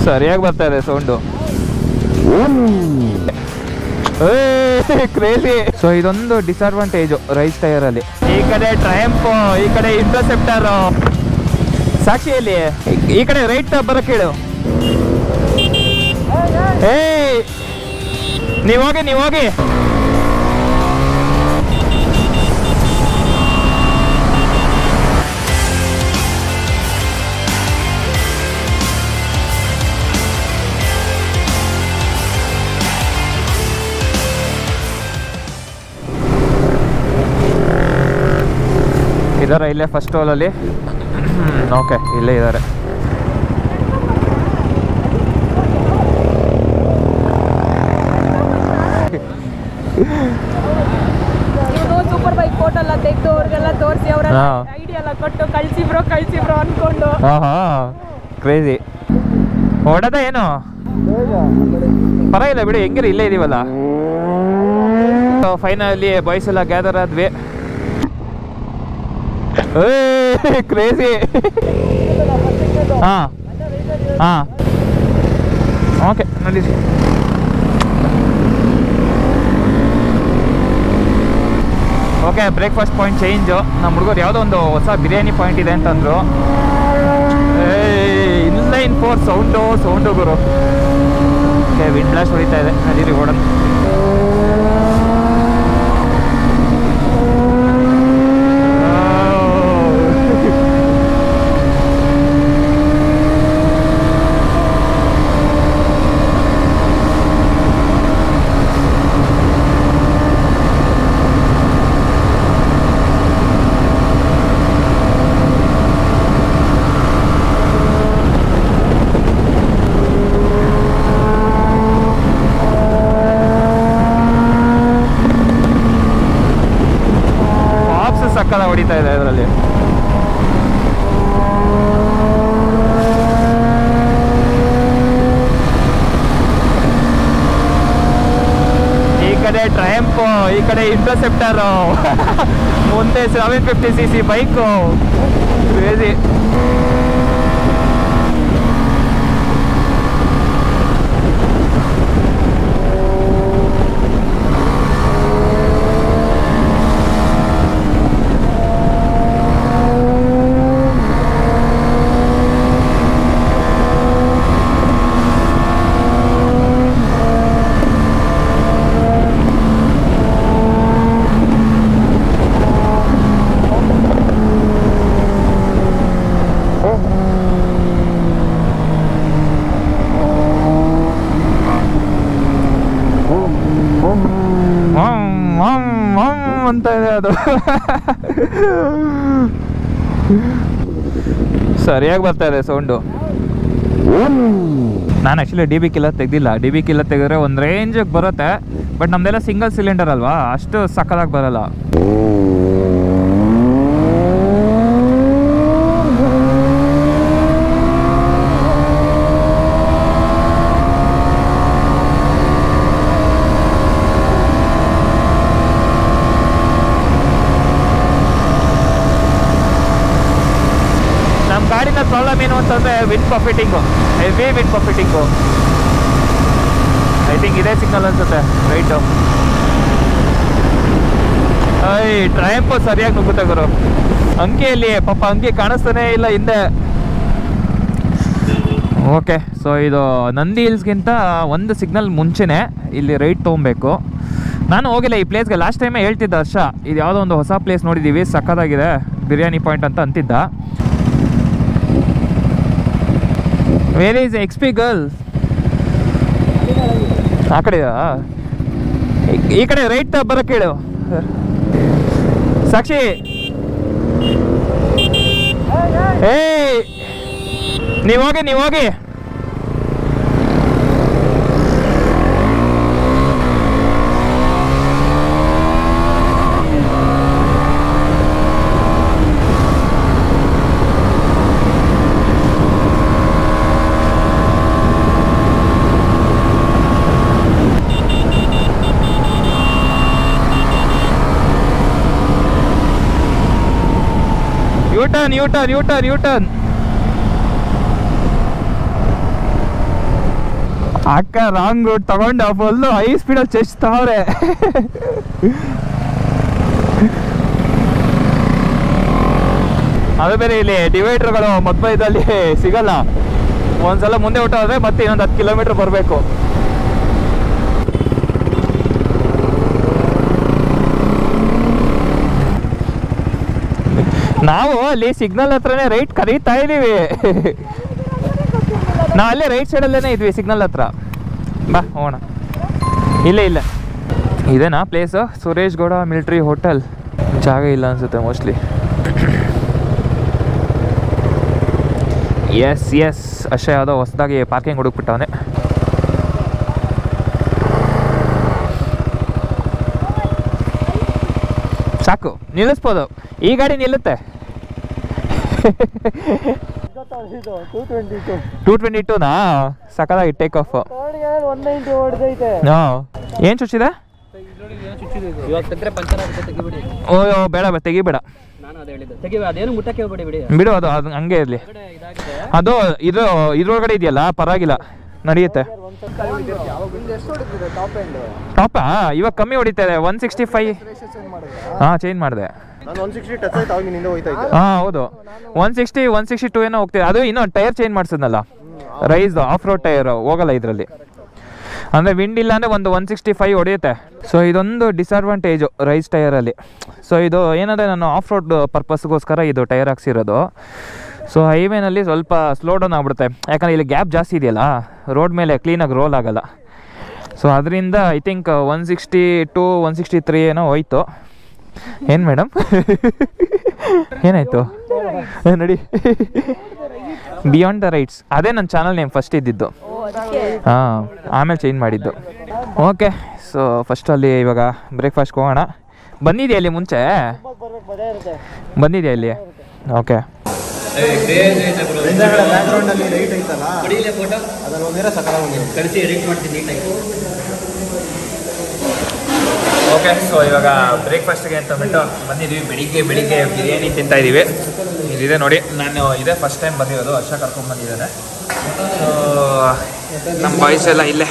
ಸರಿಯಾಗಿ ಬರ್ತಾ ಇದೆ ಸೌಂಡು. ಕ್ರೇಜಿ. ಸೊ ಇದೊಂದು ಡಿಸ್ಅಡ್ವಾಂಟೇಜು ರೈಸ್ ಟೈರ್ ಅಲ್ಲಿ. ಈ ಕಡೆ ಟ್ರಯಂಫ್, ಈ ಕಡೆ ಇಂಟರ್ಸೆಪ್ಟರ್. ಸಾಕ್ಷಿಯಲ್ಲಿ ಈ ಕಡೆ ರೈಟ್ ಬರಕ್ಕೆ ಹೇಳು. ನೀವ್ ಹೋಗಿ. ಇದಾರೆ ಇಲ್ಲೇ ಫಸ್ಟ್ ಹೋಲಲ್ಲಿ. ಓಕೆ, ಇಲ್ಲೇ ಇದ್ದಾರೆ. ಸೂಪರ್ ಬೈಕ್ ಫೋಟೋ ಎಲ್ಲ ತೆಗೆದು ಅವ್ರಿಗೆಲ್ಲ ತೋರಿಸಿ ಅವರ ಐಡಿಯಾ ಎಲ್ಲ ಕೊಟ್ಟು ಕಳ್ಸಿ ಬ್ರೋ ಅನ್ಕೊಂಡು. ಕ್ರೇಜಿ. ಹೊಡೆದ ಏನು ಪರವಾಗಿಲ್ಲ ಬಿಡಿ, ಹೆಂಗಿರಿ ಇಲ್ಲೇ ಇದೀವಲ್ಲ. ಫೈನಲಿ ಬಾಯ್ಸ್ ಎಲ್ಲ ಗ್ಯಾದರ್ ಆದ್ವಿ. ಕ್ರೇಜಿ. ಹಾಂ ಓಕೆ ನೋಡಿ. Okay, breakfast point change. ನಮ್ಮ ಹುಡುಗರು ಯಾವುದೋ ಒಂದು ಹೊಸ ಬಿರಿಯಾನಿ ಪಾಯಿಂಟ್ ಇದೆ ಅಂತಂದರು. ಇನ್ಲೈನ್ 4 ಸೌಂಡು ಗುರು. ಓಕೆ, ವಿಂಡ್ ಬ್ಲಾಸ್ಟ್ ಹೊಡಿತಾ ಇದೆ. ನಡೀರಿ ಓಡೋಣ. ಸಕ್ಕದ ಹೊಡಿತಾ ಇದೆ ಇದರಲ್ಲಿ. ಈ ಕಡೆ ಟ್ರಯಂಫ್, ಈ ಕಡೆ ಇಂಟರ್ಸೆಪ್ಟರ್, ಮುಂದೆ 750cc ಬೈಕು. ಕ್ರೇಜಿ. ಅಂತ ಇದೆ ಅದು. ಸರಿಯಾಗಿ ಬರ್ತಾ ಇದೆ ಸೌಂಡು. ನಾನು ಆ್ಯಕ್ಚುಲಿ ಡಿ ಬಿ ಕಿಲ್ಲರ್ ತೆಗ್ದಿಲ್ಲ. ಡಿ ಬಿ ಕಿಲ್ಲರ್ ತೆಗೆದ್ರೆ ಒಂದು ರೇಂಜಿಗೆ ಬರುತ್ತೆ, ಬಟ್ ನಮ್ದೆಲ್ಲ ಸಿಂಗಲ್ ಸಿಲಿಂಡರ್ ಅಲ್ವಾ, ಅಷ್ಟು ಸಕ್ಕದಾಗಿ ಬರಲ್ಲ. ಗಾಡಿನ ಪ್ರಾಬ್ಲಮ್ ಏನು ಅಂತಂದರೆ wind buffeting, heavy wind buffeting. I think ಇದೇ ಸಿಗ್ನಲ್ ಅನ್ಸುತ್ತೆ ರೈಟು. ಟ್ರಯಂಫ್ ಸರಿಯಾಗಿ ನುಗ್ಗುತ್ತೆ ಗುರು. ಅಂಕಿಯಲ್ಲಿ ಪಾಪ ಅಂಕಿ ಕಾಣಿಸ್ತಾನೆ ಇಲ್ಲ ಹಿಂದೆ. ಓಕೆ, ಸೊ ಇದು ನಂದಿ ಹಿಲ್ಸ್ಗಿಂತ ಒಂದು ಸಿಗ್ನಲ್ ಮುಂಚೆನೇ ಇಲ್ಲಿ ರೈಟ್ ತೊಗೊಬೇಕು. ನಾನು ಹೋಗಿಲ್ಲ ಈ ಪ್ಲೇಸ್ಗೆ. ಲಾಸ್ಟ್ ಟೈಮೇ ಹೇಳ್ತಿದ್ದ ಹರ್ಷ, ಇದು ಯಾವುದೋ ಒಂದು ಹೊಸ ಪ್ಲೇಸ್ ನೋಡಿದ್ದೀವಿ, ಸಕ್ಕತ್ತಾಗಿದೆ ಬಿರಿಯಾನಿ ಪಾಯಿಂಟ್ ಅಂತ ಅಂತಿದ್ದ. Where is XP girl? ಆ ಕಡೆಯಾ? ಈ ಕಡೆ ರೈಟ್ ಬರಕ್ಕೆ ಹೇಳು. ಸಾಕ್ಷಿ, ನೀವು ಹೋಗಿ. U-turn. ಅಕ್ಕ ರಾಂಗ್ ರೂಟ್ ತಗೊಂಡು ಫುಲ್ಲು ಹೈ ಸ್ಪೀಡಲ್ಲಿ ಚೆಚ್ತಾವ್ರೆ. ಅದು ಬೇರೆ ಇಲ್ಲಿ ಡಿವೈಡರ್ಗಳು ಮಧ್ಯ ಸಿಗಲ್ಲ. ಒಂದ್ಸಲ ಮುಂದೆ ಹೊಟ್ಟೋದ್ರೆ ಮತ್ತೆ ಇನ್ನೊಂದು 10 ಕಿಲೋಮೀಟರ್ ಬರಬೇಕು. ನಾವು ಅಲ್ಲಿ ಸಿಗ್ನಲ್ ಹತ್ರನೇ ರೈಟ್ ಕರೀತಾ ಇದೀವಿ. ನಾವು ಅಲ್ಲೇ ರೈಟ್ ಸೈಡಲ್ಲೇ ಇದ್ವಿ ಸಿಗ್ನಲ್ ಹತ್ರ. ಬಾ ಹೋಗೋಣ. ಇಲ್ಲ ಇದೇನಾ place? Suresh Gowda military hotel. ಜಾಗ ಇಲ್ಲ ಅನ್ಸುತ್ತೆ ಮೋಸ್ಟ್ಲಿ. ಎಸ್ ಅಷ್ಟೇ ಯಾವುದೋ ಹೊಸದಾಗಿ ಪಾರ್ಕಿಂಗ್ ಹುಡುಕ್ಬಿಟ್ಟವನೆ. ಸಾಕು, ನಿಲ್ಲಿಸ್ಬೋದು. ಈ ಗಾಡಿ ನಿಲ್ಲುತ್ತೆ. 222ನಾ? ಸಕಲಾಗಿ ಟೇಕ್ ಆಫ್. ಏನು ಚುಚ್ಚಿದೆ? ಓಯೋ ಬೇಡ ತೆಗಿಬೇಡ. ಬಿಡು, ಅದು ಹಂಗೆ ಇರಲಿ. ಅದು ಇದ್ರೊಳಗಡೆ ಇದೆಯಲ್ಲ, ಪರವಾಗಿಲ್ಲ, ನಡೆಯುತ್ತೆ. ಟಾಪಾ ಇವಾಗ ಕಮ್ಮಿ ಹೊಡಿತಾರೆ. 165. ಹಾಂ, ಚೇಂಜ್ ಮಾಡಿದೆ. ಹಾಂ ಹೌದು, 160 162 ಏನೋ ಹೋಗ್ತಿದೆ. ಅದು ಇನ್ನೂ ಟೈರ್ ಚೇಂಜ್ ಮಾಡಿಸಿದ್ನಲ್ಲ, ರೈಸ್ ಆಫ್ ರೋಡ್ ಟೈರ್ ಹೋಗಲ್ಲ ಇದರಲ್ಲಿ. ಅಂದರೆ ವಿಂಡ್ ಇಲ್ಲ ಅಂದರೆ ಒಂದು 165 ಹೊಡೆಯುತ್ತೆ. ಸೊ ಇದೊಂದು ಡಿಸಡ್ವಾಂಟೇಜು ರೈಸ್ ಟೈರಲ್ಲಿ. ಸೊ ಇದು ಏನಂದರೆ ನಾನು ಆಫ್ ರೋಡ್ ಪರ್ಪಸ್ಗೋಸ್ಕರ ಇದು ಟೈರ್ ಹಾಕ್ಸಿರೋದು. ಸೊ ಹೈವೇನಲ್ಲಿ ಸ್ವಲ್ಪ ಸ್ಲೋ ಡೌನ್ ಆಗ್ಬಿಡುತ್ತೆ, ಯಾಕಂದರೆ ಇಲ್ಲಿ ಗ್ಯಾಪ್ ಜಾಸ್ತಿ ಇದೆಯಲ್ಲ, ರೋಡ್ ಮೇಲೆ ಕ್ಲೀನಾಗಿ ರೋಲ್ ಆಗಲ್ಲ. ಸೊ ಅದರಿಂದ ಐ ಥಿಂಕ್ 162 163 ಏನೋ ಹೋಯ್ತು. ಏನು ಮೇಡಮ್ ಏನಾಯಿತು? ನಡಿ. ಬಿಯಾಂಡ್ ದ ರೈಟ್ಸ್ ಅದೇ ನನ್ನ ಚಾನಲ್ ನೇಮ್ ಫಸ್ಟ್ ಇದ್ದಿದ್ದು. ಹಾಂ, ಆಮೇಲೆ ಚೇಂಜ್ ಮಾಡಿದ್ದು. ಓಕೆ, ಸೊ ಫಸ್ಟ್ ಅಲ್ಲಿ ಇವಾಗ ಬ್ರೇಕ್ಫಾಸ್ಟ್ಗೆ ಹೋಗೋಣ. ಬಂದಿದೆಯಾ ಅಲ್ಲಿ ಮುಂಚೆ? ಬಂದಿದೆಯಾ ಇಲ್ಲಿ? ಓಕೆ. ಓಕೆ, ಸೊ ಇವಾಗ ಬ್ರೇಕ್ಫಾಸ್ಟ್ಗೆ ಅಂತ ಬಿಟ್ಟು ಬಂದಿದ್ದೀವಿ. ಬೆಳಿಗ್ಗೆ ಬಿರಿಯಾನಿ ತಿಂತಾ ಇದ್ದೀವಿ. ಇದಿದೆ ನೋಡಿ, ನಾನು ಇದೇ ಫಸ್ಟ್ ಟೈಮ್ ಬಂದಿರೋದು. ವರ್ಷ ಕರ್ಕೊಂಡ್ಬಂದಿದ್ದಾರೆ. ಸೊ ನಮ್ಮ ಬಾಯ್ಸ್ ಎಲ್ಲ ಇಲ್ಲೇ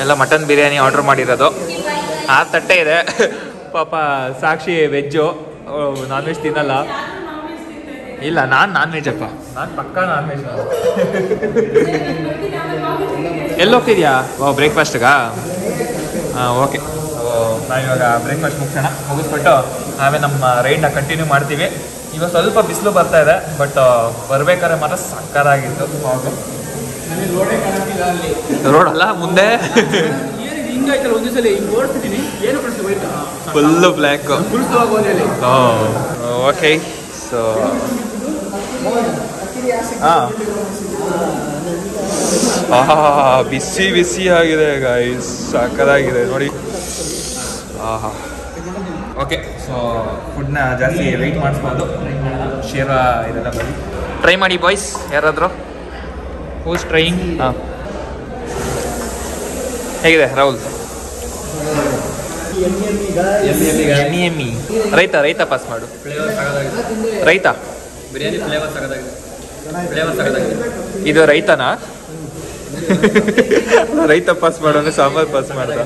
ಎಲ್ಲ ಮಟನ್ ಬಿರಿಯಾನಿ ಆರ್ಡ್ರ್ ಮಾಡಿರೋದು. 6 ತಟ್ಟೆ ಇದೆ. ಪಾಪ ಸಾಕ್ಷಿ ವೆಜ್ಜು, ನಾನ್ ವೆಜ್ ತಿನ್ನಲ್ಲ. ಇಲ್ಲ, ನಾನು ವೆಜ್ ಅಪ್ಪ, ನಾನು ಪಕ್ಕಾ ನಾನ್ ವೆಜ್. ಎಲ್ಲಿ ಹೋಗ್ತಿದ್ಯಾ? ಬ್ರೇಕ್ಫಾಸ್ಟ್ಗಾ? ಹಾಂ, ಓಕೆ. ನಾವಿವಾಗ ಬ್ರೇಕ್ಫಾಸ್ಟ್ ಮುಗಿಸ್ಬಿಟ್ಟು ನಾವೇ ನಮ್ಮ ರೈಡ್ನ ಕಂಟಿನ್ಯೂ ಮಾಡ್ತೀವಿ. ಇವಾಗ ಸ್ವಲ್ಪ ಬಿಸಿಲು ಬರ್ತಾ ಇದೆ, ಬಟ್ ಬರ್ಬೇಕಾದ್ರೆ ಮಾತ್ರ ಸಕ್ಕತ್ತಾಗಿತ್ತು. ರೋಡ್ ಅಲ್ಲ ಮುಂದೆ ಫುಲ್ಲು ಬ್ಲ್ಯಾಕ್. ಓಕೆ, ಸೊ ಬಿಸಿ ಆಗಿದೆ ಗೈಸ್, ಸಕ್ಕತ್ತಾಗಿದೆ ನೋಡಿ. ಓಕೆ, ಸೊ ಫುಡ್ನ ಜಾಸ್ತಿ ವೆಯ್ಟ್ ಮಾಡಿಸ್ಬಾರ್ದು. ಶೇರ್ವಾ ಇದೆಲ್ಲ ಬನ್ನಿ ಟ್ರೈ ಮಾಡಿ ಬಾಯ್ಸ್. ಯಾರಾದರೂ ಹೂಸ್ ಟ್ರೈಯಿಂಗ್? ಹಾಂ, ಹೇಗಿದೆ ರಾಹುಲ್? ಎಮ್ಮಿ ರೈತ ಪಾಸ್ ಮಾಡು. ರೈತ ಬಿರಿಯಾನಿ ಫ್ಲೇವರ್ ಸಗದಾಗಿದೆ. ಇದು ರೈತನಾ? ರೈತ ಪಾಸ್ ಮಾಡು ಅಂದರೆ ಸಾಂಬಾರ್ ಪಾಸ್ ಮಾಡ್ದ.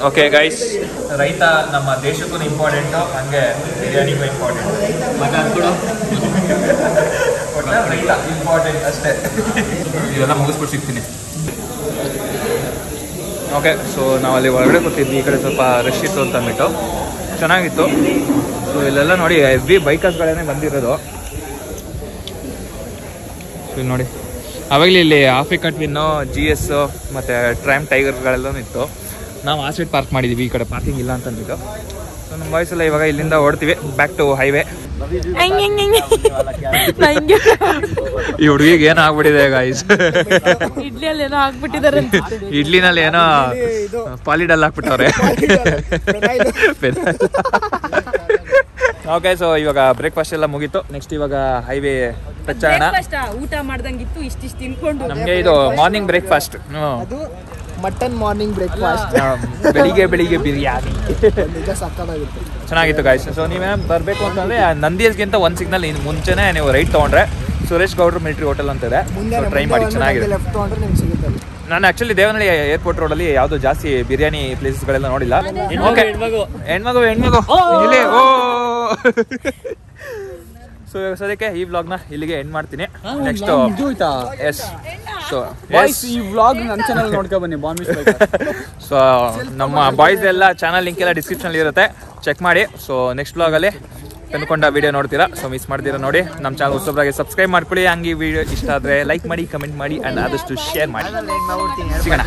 ಓಕೆ ಗೈಸ್, ರೈತ ನಮ್ಮ ದೇಶಕ್ಕೂ ಇಂಪಾರ್ಟೆಂಟು, ಹಂಗೆ ಬಿರಿಯಾನಿಗೂ ಇಂಪಾರ್ಟೆಂಟ್. ರೈತ ಇಂಪಾರ್ಟೆಂಟ್ ಅಷ್ಟೇ. ಇದೆಲ್ಲ ಮುಗಿಸ್ಬಿಟ್ಟು ಸಿಗ್ತೀನಿ. ಓಕೆ, ಸೊ ನಾವಲ್ಲಿ ಹೊರಗಡೆ ಕೂತಿದ್ವಿ. ಈ ಕಡೆ ಸ್ವಲ್ಪ ರಶ್ ಇತ್ತು ಅಂತ ಅಂದ್ಬಿಟ್ಟು ಚೆನ್ನಾಗಿತ್ತು. ಸೊ ಇಲ್ಲೆಲ್ಲ ನೋಡಿ ಎವ್ರಿ ಬೈಕರ್ಸ್ಗಳೇ ಬಂದಿರೋದು. ಇಲ್ಲಿ ನೋಡಿ, ಅವಾಗಲೇ ಇಲ್ಲಿ ಆಫ್ರಿಕಾ ಟ್ವಿನ್ನು, GS ಮತ್ತು ಟ್ರ್ಯಾಮ್ ಟೈಗರ್ಗಳೆಲ್ಲನೂ ಇತ್ತು. ನಾವು ಆ ಸೈಡ್ ಪಾರ್ಕ್ ಮಾಡಿದ್ದೀವಿ, ಈ ಕಡೆ ಪಾರ್ಕಿಂಗ್ ಇಲ್ಲ ಅಂತ ಅಂದ್ಬಿಟ್ಟು. ಸೊ ನಮ್ಮ ಬಾಯ್ಸ್ ಎಲ್ಲ ಇವಾಗ ಇಲ್ಲಿಂದ ಹೊಡ್ತೀವಿ ಬ್ಯಾಕ್ ಟು ಹೈವೇ. ಈ ಹುಡುಗಿಗೆ ಏನೋ ಆಗ್ಬಿಟ್ಟಿದೆ ಗಾಯ್ಸ್. ಇಡ್ಲಿನಲ್ಲಿ ಏನೋ ಪಾಲಿಡಲ್ ಹಾಕ್ಬಿಟ್ಟವ್ರೆ. ಓಕೆ, ಸೊ ಇವಾಗ ಬ್ರೇಕ್ಫಾಸ್ಟ್ ಎಲ್ಲ ಮುಗೀತು. ನೆಕ್ಸ್ಟ್ ಇವಾಗ ಹೈವೇ ಟಚ್ ಆಗೋಣ. ಊಟ ಮಾಡ್ದಂಗಿತ್ತು, ಇಷ್ಟಿಷ್ಟು ತಿನ್ಕೊಂಡು. ನಮಗೆ ಇದು morning breakfast. Mutton morning breakfast. ಬೆಳಿಗ್ಗೆ ಬಿರಿಯಾನಿ ಚೆನ್ನಾಗಿತ್ತು ಗಾಯ್ಸ್. ಸೊ ನೀವೇ ಬರಬೇಕು ಅಂತಂದರೆ ನಂದಿ ಹಿಲ್ಸ್ಗಿಂತ ಒಂದು ಸಿಗ್ನಲ್ ಮುಂಚೆನೇ ನೀವು ರೈಟ್ ತೊಗೊಂಡ್ರೆ ಸುರೇಶ್ ಗೌಡ್ರು ಮಿಲಿಟರಿ ಹೋಟೆಲ್ ಅಂತ ಇದೆ. ಟ್ರೈ ಮಾಡಿ, ಚೆನ್ನಾಗಿದೆ. ಲೆಫ್ಟ್ ತೊಗೊಂಡ್ರೆ ನಿಮ್ಗೆ ಸಿಗುತ್ತೆ ಅಲ್ಲಿ. ನಾನು ಆಕ್ಚುಲಿ ದೇವನಹಳ್ಳಿ ಏರ್ಪೋರ್ಟ್ ರೋಡಲ್ಲಿ ಯಾವುದು ಜಾಸ್ತಿ ಬಿರಿಯಾನಿ ಪ್ಲೇಸಸ್ಗಳೆಲ್ಲ ನೋಡಿಲ್ಲ. ಓಕೆ, ಹೆಣ್ಮಗು ಇಲ್ಲಿ. ಓ ಸೊ ಸದ್ಯಕ್ಕೆ ಈ ವ್ಲಾಗ್ನ ಇಲ್ಲಿಗೆ ಎಂಡ್ ಮಾಡ್ತೀನಿ. ನೆಕ್ಸ್ಟ್ ಎಸ್ ಸೊ ಈ ವ್ಲಾಗ್ ನನ್ನ ಚಾನಲ್ ನೋಡ್ಕೊ ಬನ್ನಿ. ಸೊ ನಮ್ಮ ಬಾಯ್ಸ್ ಎಲ್ಲ ಚಾನಲ್ ಲಿಂಕ್ ಎಲ್ಲ ಡಿಸ್ಕ್ರಿಪ್ಷನಲ್ಲಿ ಇರುತ್ತೆ, ಚೆಕ್ ಮಾಡಿ. ಸೊ ನೆಕ್ಸ್ಟ್ ವ್ಲಾಗಲ್ಲಿ ತಂದುಕೊಂಡ ವಿಡಿಯೋ ನೋಡ್ತೀರಾ. ಸೊ ಮಿಸ್ ಮಾಡ್ತೀರಾ ನೋಡಿ. ನಮ್ಮ ಚಾನಲ್ ಹೊಸಬ್ರಾಗಿ ಸಬ್ಸ್ಕ್ರೈಬ್ ಮಾಡ್ಕೊಳ್ಳಿ. ಹಂಗೆ ಈ ವಿಡಿಯೋ ಇಷ್ಟ ಆದರೆ ಲೈಕ್ ಮಾಡಿ, ಕಮೆಂಟ್ ಮಾಡಿ ಆ್ಯಂಡ್ ಆದಷ್ಟು ಶೇರ್ ಮಾಡಿ. ಸಿಗೋಣ.